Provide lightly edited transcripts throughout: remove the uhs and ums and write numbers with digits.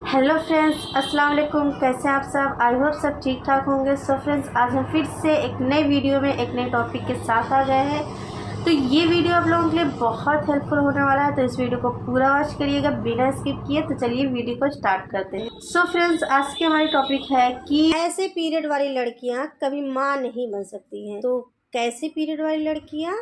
Hello friends, अस्सलाम वालेकुम। कैसे हैं आप सब? आई होप सब ठीक ठाक होंगे। सो फ्रेंड्स, आज हम फिर से एक नए वीडियो में एक नए टॉपिक के साथ आ गए हैं। तो ये वीडियो आप लोगों के लिए बहुत हेल्पफुल होने वाला है, तो इस वीडियो को पूरा वॉच करिएगा बिना स्किप किए। तो चलिए वीडियो को स्टार्ट करते हैं। सो फ्रेंड्स, आज की हमारी टॉपिक है कि ऐसे पीरियड वाली लड़कियाँ कभी माँ नहीं बन सकती हैं। तो कैसे पीरियड वाली लड़कियाँ,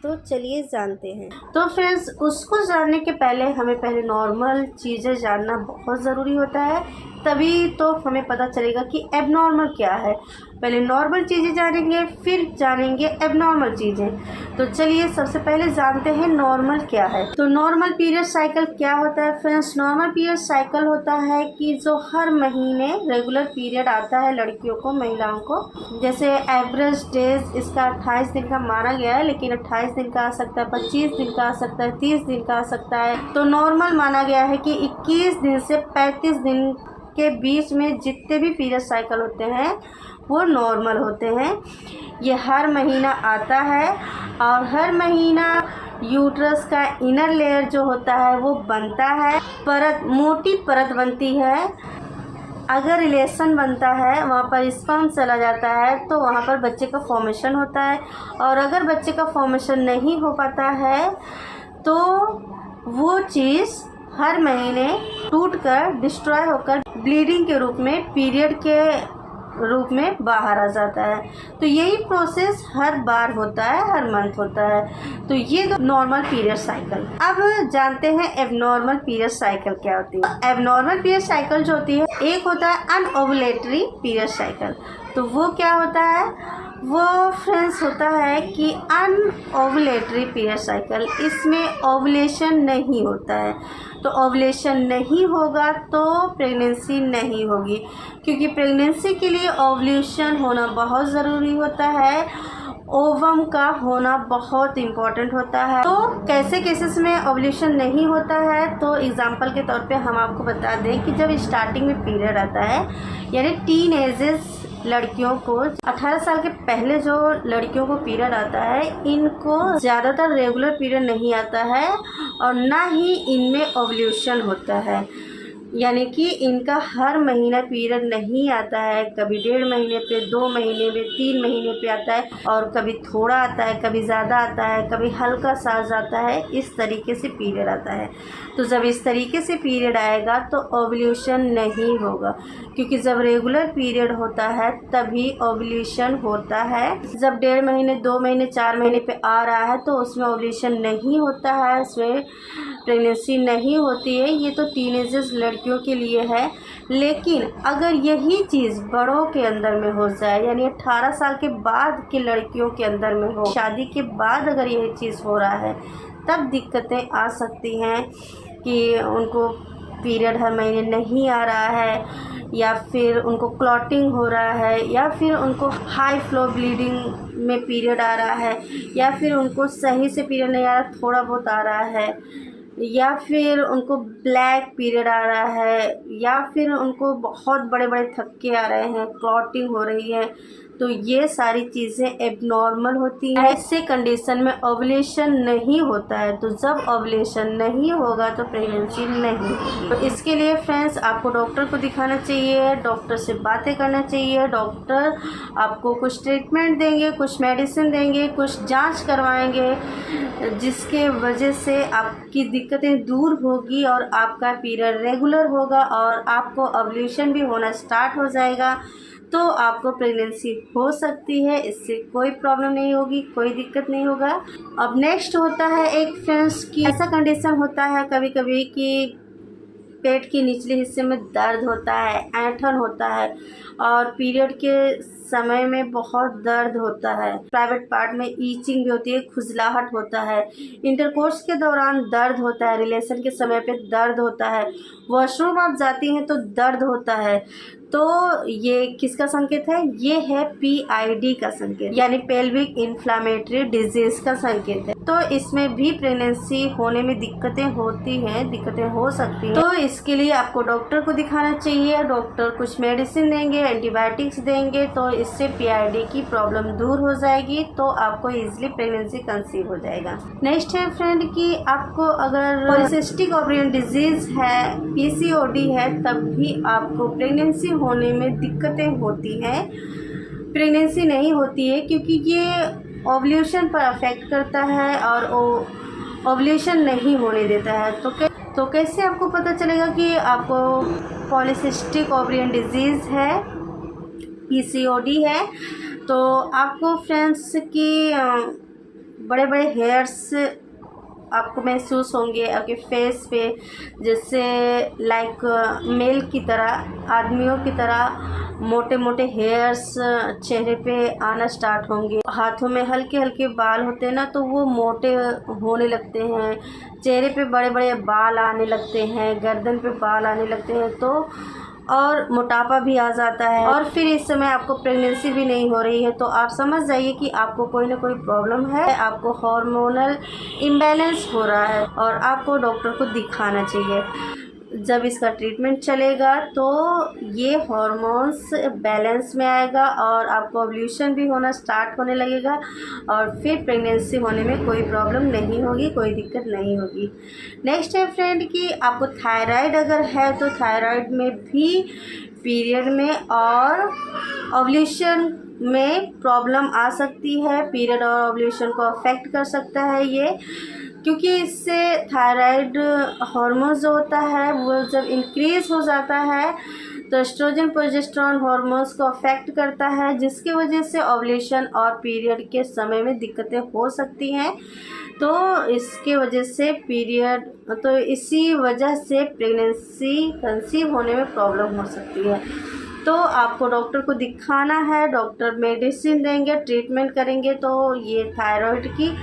तो चलिए जानते हैं। तो फ्रेंड्स, उसको जानने के पहले हमें पहले नॉर्मल चीज़ें जानना बहुत ज़रूरी होता है, तभी तो हमें पता चलेगा कि एबनॉर्मल क्या है। पहले नॉर्मल चीज़ें जानेंगे, फिर जानेंगे एबनॉर्मल चीज़ें। तो चलिए सबसे पहले जानते हैं नॉर्मल क्या है। तो नॉर्मल पीरियड साइकिल क्या होता है फ्रेंड्स? नॉर्मल पीरियड साइकिल होता है कि जो हर महीने रेगुलर पीरियड आता है लड़कियों को, महिलाओं को। जैसे एवरेज डेज इसका 28 दिन का माना गया है, लेकिन 28 दिन का आ सकता है, 25 दिन का आ सकता है, 30 दिन का आ सकता है। तो नॉर्मल माना गया है कि 21 दिन से 35 दिन के बीच में जितने भी पीरियड साइकिल होते हैं वो नॉर्मल होते हैं। ये हर महीना आता है और हर महीना यूट्रस का इनर लेयर जो होता है वो बनता है, परत, मोटी परत बनती है। अगर रिलेशन बनता है वहाँ पर स्पर्म चला जाता है तो वहाँ पर बच्चे का फॉर्मेशन होता है, और अगर बच्चे का फॉर्मेशन नहीं हो पाता है तो वो चीज़ हर महीने टूटकर, डिस्ट्रॉय होकर ब्लीडिंग के रूप में, पीरियड के रूप में बाहर आ जाता है। तो यही प्रोसेस हर बार होता है, हर मंथ होता है। तो ये तो नॉर्मल पीरियड साइकिल। अब जानते हैं एबनॉर्मल पीरियड साइकिल क्या होती है। एबनॉर्मल पीरियड साइकिल जो होती है, एक होता है अनओवुलेटरी पीरियड साइकिल। तो वो क्या होता है? वो फ्रेंड्स होता है कि अनओवुलेटरी पीरियड साइकिल, इसमें ओवुलेशन नहीं होता है। तो ओवुलेशन नहीं होगा तो प्रेगनेंसी नहीं होगी, क्योंकि प्रेगनेंसी के लिए ओवुलेशन होना बहुत ज़रूरी होता है, ओवम का होना बहुत इम्पॉर्टेंट होता है। तो कैसे केसेस में ओवुलेशन नहीं होता है, तो एग्जांपल के तौर पे हम आपको बता दें कि जब स्टार्टिंग में पीरियड आता है, यानी टीन एजेस लड़कियों को, 18 साल के पहले जो लड़कियों को पीरियड आता है, इनको ज़्यादातर रेगुलर पीरियड नहीं आता है और ना ही इनमें ओवुलेशन होता है। यानी कि इनका हर महीना पीरियड नहीं आता है, कभी 1.5 महीने पे, 2 महीने में, 3 महीने पे आता है, और कभी थोड़ा आता है, कभी ज़्यादा आता है, कभी हल्का सा आता है। इस तरीके से पीरियड आता है। तो जब इस तरीके से पीरियड आएगा तो ओवुलेशन नहीं होगा, क्योंकि जब रेगुलर पीरियड होता है तभी ओवुलेशन होता है। जब 1.5 महीने, 2 महीने, 4 महीने पे आ रहा है तो उसमें ओवुलेशन नहीं होता है, उसमें प्रेगनेंसी नहीं होती है। ये तो टीनेजर्स लड़कियों के लिए है। लेकिन अगर यही चीज़ बड़ों के अंदर में हो जाए, यानी 18 साल के बाद के लड़कियों के अंदर में हो, शादी के बाद अगर यही चीज़ हो रहा है, तब दिक्कतें आ सकती हैं कि उनको पीरियड हर महीने नहीं आ रहा है, या फिर उनको क्लॉटिंग हो रहा है, या फिर उनको हाई फ्लो ब्लीडिंग में पीरियड आ रहा है, या फिर उनको सही से पीरियड नहीं आ रहा, थोड़ा बहुत आ रहा है, या फिर उनको ब्लैक पीरियड आ रहा है, या फिर उनको बहुत बड़े बड़े थक्के आ रहे हैं, क्लॉटिंग हो रही है। तो ये सारी चीज़ें एबनॉर्मल होती हैं। ऐसे कंडीशन में ओवुलेशन नहीं होता है। तो जब ओवुलेशन नहीं होगा तो प्रेगनेंसी नहीं होगी। तो इसके लिए फ्रेंड्स, आपको डॉक्टर को दिखाना चाहिए, डॉक्टर से बातें करना चाहिए। डॉक्टर आपको कुछ ट्रीटमेंट देंगे, कुछ मेडिसिन देंगे, कुछ जांच करवाएंगे, जिसके वजह से आपकी दिक्कतें दूर होगी और आपका पीरियड रेगुलर होगा और आपको ओवुलेशन भी होना स्टार्ट हो जाएगा। तो आपको प्रेगनेंसी हो सकती है, इससे कोई प्रॉब्लम नहीं होगी, कोई दिक्कत नहीं होगा। अब नेक्स्ट होता है एक फ्रेंड्स की ऐसा कंडीशन होता है कभी कभी कि पेट के निचले हिस्से में दर्द होता है, ऐंठन होता है, और पीरियड के समय में बहुत दर्द होता है। प्राइवेट पार्ट में ईचिंग भी होती है, खुजलाहट होता है, इंटरकोर्स के दौरान दर्द होता है, रिलेशन के समय पे दर्द होता है, वॉशरूम आप जाती हैं तो दर्द होता है, तो ये किसका संकेत है? ये है PID का संकेत, यानी पेल्विक इन्फ्लामेटरी डिजीज का संकेत है। तो इसमें भी प्रेगनेंसी होने में दिक्कतें होती हैं, दिक्कतें हो सकती हैं। तो इसके लिए आपको डॉक्टर को दिखाना चाहिए। डॉक्टर कुछ मेडिसिन देंगे, एंटीबायोटिक्स देंगे, तो इससे PID की प्रॉब्लम दूर हो जाएगी, तो आपको इजीली प्रेगनेंसी कंसीव हो जाएगा। नेक्स्ट है फ्रेंड कि आपको अगर पॉलीसिस्टिक ओवरियन डिजीज है, PCOD है, तब भी आपको प्रेगनेंसी होने में दिक्कतें होती हैं, प्रेगनेंसी नहीं होती है, क्योंकि ये ओव्यूलेशन पर अफेक्ट करता है और ओव्यूलेशन नहीं होने देता है। तो कैसे आपको पता चलेगा कि आपको पॉलीसिस्टिक ओवरियन डिजीज़ है, PCOD है? तो आपको फ्रेंड्स की बड़े बड़े हेयर्स आपको महसूस होंगे आपके फेस पे, जैसे लाइक मेल की तरह, आदमियों की तरह मोटे मोटे हेयर्स चेहरे पे आना स्टार्ट होंगे। हाथों में हल्के हल्के बाल होते हैं ना, तो वो मोटे होने लगते हैं। चेहरे पे बड़े बड़े बाल आने लगते हैं, गर्दन पे बाल आने लगते हैं, तो और मोटापा भी आ जाता है। और फिर इस समय आपको प्रेगनेंसी भी नहीं हो रही है, तो आप समझ जाइए कि आपको कोई ना कोई प्रॉब्लम है, आपको हार्मोनल इम्बैलेंस हो रहा है और आपको डॉक्टर को दिखाना चाहिए। जब इसका ट्रीटमेंट चलेगा तो ये हार्मोन्स बैलेंस में आएगा और आपको ओव्यूलेशन भी होना स्टार्ट होने लगेगा और फिर प्रेगनेंसी होने में कोई प्रॉब्लम नहीं होगी, कोई दिक्कत नहीं होगी। नेक्स्ट है फ्रेंड कि आपको थायराइड अगर है तो थायराइड में भी पीरियड में और ओव्यूलेशन में प्रॉब्लम आ सकती है। पीरियड और ओव्यूलेशन को अफेक्ट कर सकता है ये, क्योंकि इससे थायराइड हार्मोन जो होता है वो जब इंक्रीज़ हो जाता है तो एस्ट्रोजन प्रोजेस्टेरॉन हार्मोन्स को अफेक्ट करता है, जिसकी वजह से ओव्यूलेशन और पीरियड के समय में दिक्कतें हो सकती हैं। तो इसके वजह से इसी वजह से प्रेगनेंसी कंसीव होने में प्रॉब्लम हो सकती है। तो आपको डॉक्टर को दिखाना है, डॉक्टर मेडिसिन देंगे, ट्रीटमेंट करेंगे। तो ये थायराइड की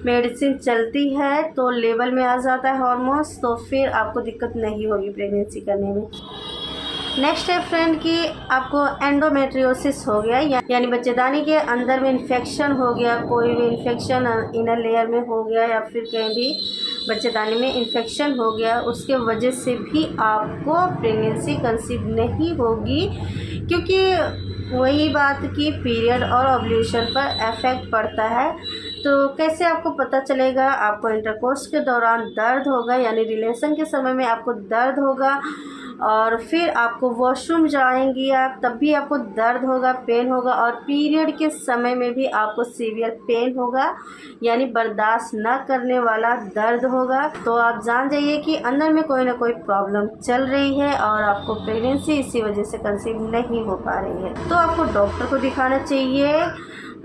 मेडिसिन चलती है तो लेवल में आ जाता है हार्मोन्स, तो फिर आपको दिक्कत नहीं होगी प्रेगनेंसी करने में। नेक्स्ट है फ्रेंड कि आपको एंडोमेट्रियोसिस हो गया, यानी बच्चेदानी के अंदर में इन्फेक्शन हो गया, कोई भी इन्फेक्शन इनर लेयर में हो गया या फिर कहीं भी बच्चेदानी में इन्फेक्शन हो गया, उसके वजह से भी आपको प्रेगनेंसी कंसीव नहीं होगी, क्योंकि वही बात कि पीरियड और ओव्यूलेशन पर इफेक्ट पड़ता है। तो कैसे आपको पता चलेगा? आपको इंटरकोर्स के दौरान दर्द होगा, यानी रिलेशन के समय में आपको दर्द होगा, और फिर आपको वॉशरूम जाएंगी आप, तब भी आपको दर्द होगा, पेन होगा, और पीरियड के समय में भी आपको सीवियर पेन होगा, यानी बर्दाश्त न करने वाला दर्द होगा। तो आप जान जाइए कि अंदर में कोई ना कोई प्रॉब्लम चल रही है और आपको प्रेगनेंसी इसी वजह से कंसीव नहीं हो पा रही है। तो आपको डॉक्टर को दिखाना चाहिए,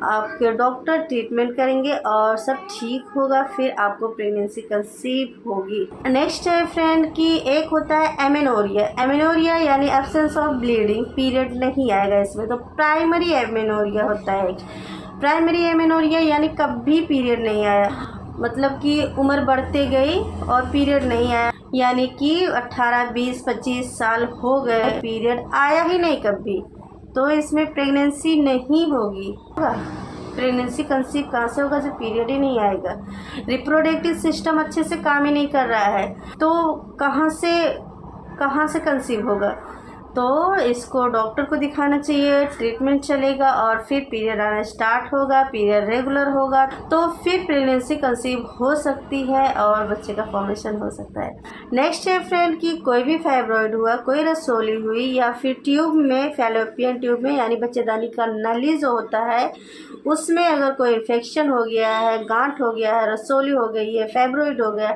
आपके डॉक्टर ट्रीटमेंट करेंगे और सब ठीक होगा, फिर आपको प्रेगनेंसी कंसीव होगी। नेक्स्ट है फ्रेंड कि एक होता है एमेनोरिया। एमेनोरिया यानी एब्सेंस ऑफ ब्लीडिंग, पीरियड नहीं आएगा इसमें, तो प्राइमरी एमेनोरिया होता है। प्राइमरी एमेनोरिया यानी कभी पीरियड नहीं आया, मतलब कि उम्र बढ़ते गई और पीरियड नहीं आया, यानी कि 18, 20, 25 साल हो गए, पीरियड आया ही नहीं कभी, तो इसमें प्रेगनेंसी नहीं होगी। प्रेगनेंसी कंसीव कहाँ से होगा जब पीरियड ही नहीं आएगा? रिप्रोडक्टिव सिस्टम अच्छे से काम ही नहीं कर रहा है, तो कहाँ से कंसीव होगा? तो इसको डॉक्टर को दिखाना चाहिए, ट्रीटमेंट चलेगा और फिर पीरियड आना स्टार्ट होगा, पीरियड रेगुलर होगा, तो फिर प्रेगनेंसी कंसीव हो सकती है और बच्चे का फॉर्मेशन हो सकता है। नेक्स्ट है फ्रेंड कि कोई भी फाइब्रॉइड हुआ, कोई रसोली हुई, या फिर ट्यूब में, फैलोपियन ट्यूब में, यानी बच्चेदानी का नली जो होता है उसमें अगर कोई इन्फेक्शन हो गया है, गांठ हो गया है, रसोली हो गई है, फाइब्रॉइड हो गया,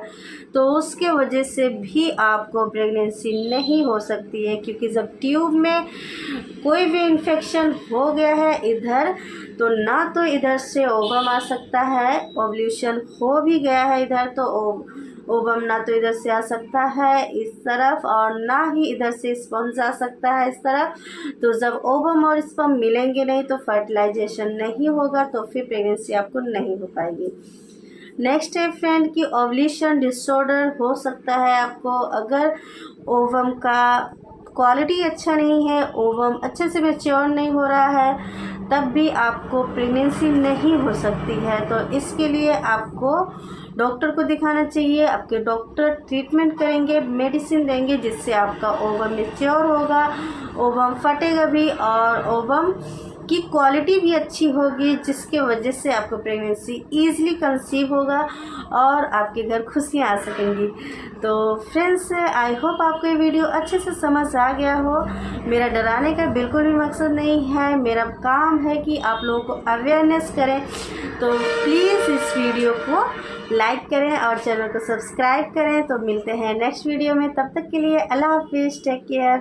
तो उसके वजह से भी आपको प्रेगनेंसी नहीं हो सकती है, क्योंकि जब ट्यूब में कोई भी इन्फेक्शन हो गया है इधर, तो ना तो इधर से ओवम आ सकता है, ओव्यूलेशन हो भी गया है इधर, तो ओवम ना तो इधर से आ सकता है इस तरफ, और ना ही इधर से स्पर्म जा सकता है इस तरफ। तो जब ओवम और स्पर्म मिलेंगे नहीं तो फर्टिलाइजेशन नहीं होगा, तो फिर प्रेगनेंसी आपको नहीं हो पाएगी। नेक्स्ट है फ्रेंड कि ओव्यूलेशन डिसऑर्डर हो सकता है आपको, अगर ओवम का क्वालिटी अच्छा नहीं है, ओवम अच्छे से मैच्योर नहीं हो रहा है, तब भी आपको प्रेगनेंसी नहीं हो सकती है। तो इसके लिए आपको डॉक्टर को दिखाना चाहिए। आपके डॉक्टर ट्रीटमेंट करेंगे, मेडिसिन देंगे, जिससे आपका ओवम मैच्योर होगा, ओवम फटेगा भी और ओवम की क्वालिटी भी अच्छी होगी, जिसके वजह से आपको प्रेगनेंसी ईज़िली कंसीव होगा और आपके घर खुशियाँ आ सकेंगी। तो फ्रेंड्स, आई होप आपको ये वीडियो अच्छे से समझ आ गया हो। मेरा डराने का बिल्कुल भी मकसद नहीं है, मेरा काम है कि आप लोगों को अवेयरनेस करें। तो प्लीज़ इस वीडियो को लाइक करें और चैनल को सब्सक्राइब करें। तो मिलते हैं नेक्स्ट वीडियो में, तब तक के लिए अल्लाह हाफिज़, टेक केयर।